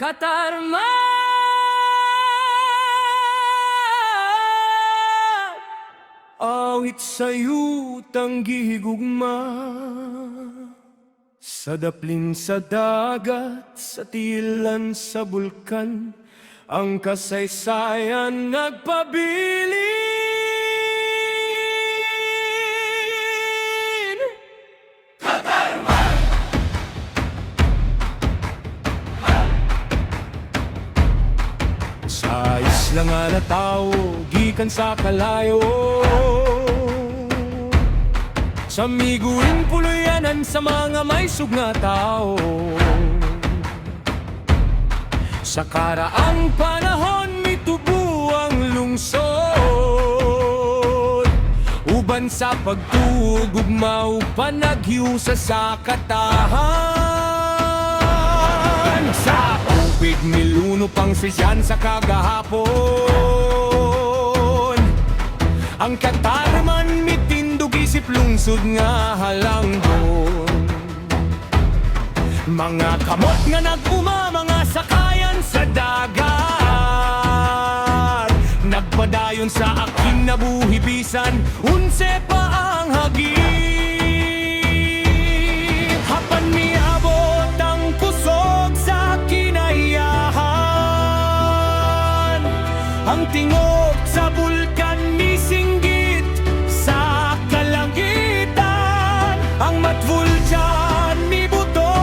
Katarma awit sa'yo tanggihigugma, sa daplin sa dagat, sa tilan sa bulkan, ang kasaysayan nagpabilin. Sa isla nga na tao, gikan sa kalayo, sa miguing puluyanan sa mga may sugna tao. Sa karaang panahon, mitubo ang lungsod, uban sa pagtugugmaw, panaghiusa sa katahan. Sa tubig miluno pang sisyan sa kagahapon, ang katarman mitindog isip lungsod nga halangdon. Mga kamot nga nag-uma, mga sakayan sa dagat, nagpadayon sa aking nabuhibisan, unse pa ang hagip. Hapan miabot ang kusog sa kinayahan, ang tingog sa bulkan misinggit sa kalangitan, ang matvul dyan mibuto,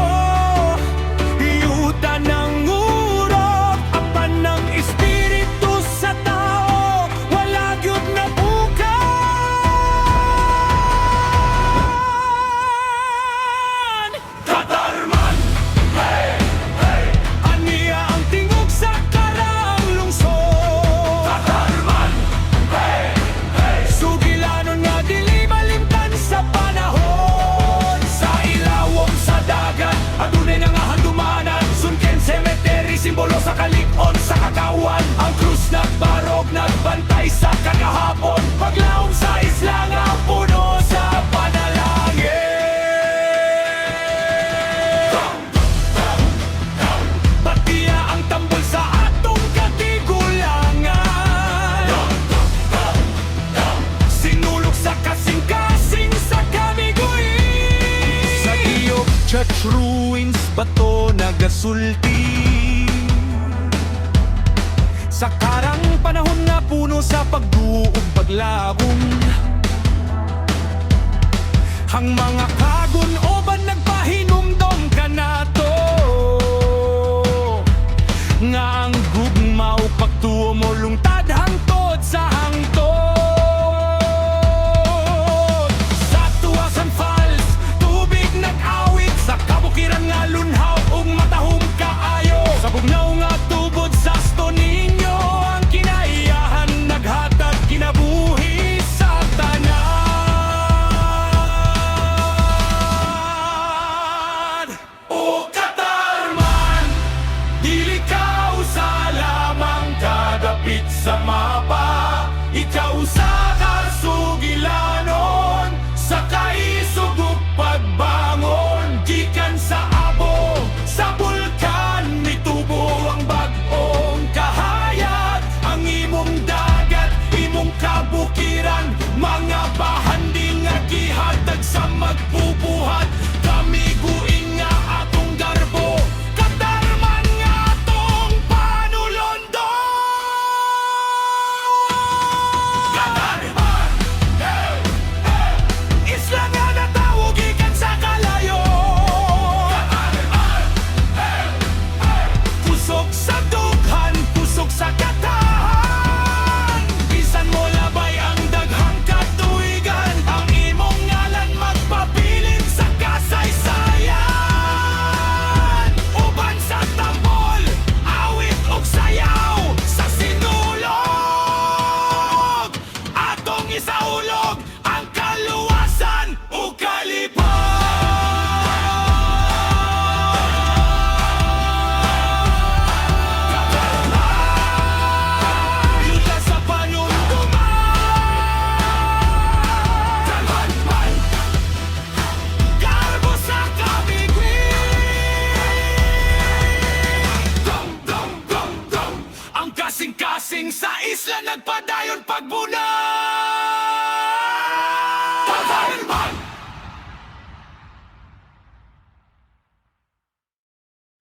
iyutan ng urok, apan ng espiritu sa tao, wala gyud na bukan. Katarman! Hey! Hey! Aniya ang tingog sa karaang lungsod. Katarman! Hey! Hey! Sugilanon nga dili malimtan sa panahon, sa ilawom sa dagat, adunay na nga handumanan, sunken cemetery, simbolo sa kalig-on sa katawan, ang krus nagbarog, nagbantay sa kagahapon, paglaom sa isla nga puno sa panalangin. Batiya ang tambol sa atong katigulangan, sinulog sa kasing-kasing sa kamiguin. Sa iyok church ruins, bato nagasulti, sa karang panahon na puno sa pagduog paglabong, ang mga kagon oban nagpahinumdom ka nato, nga ang gugmaw pagtuo mo lungtad hangtod sa hangtod. Sa Tuasan Falls, tubig nag-awit, sa kabukiran nga lunhaw ug matahom kaayo, sa bugnaw nga tubod sa Stoninyo, ang kinaiyahan naghatag kinabuhi sa tanan. O Katarman, dili ka usa lamang kadapit sa mapa, ikaw usa ka sugilanon sa kaisog ug pagbangon, gikan sa abo sa bulkan, mitubo ang bag-ong kahayat, ang imong dagat, imong kabukiran, mga bahanding nga gihatag sa magbubuhat, kamiguing nga atong garbo, Katarman nga atong panulondon. Lasing sa isla nagpadayon pagbuna. Tatarman!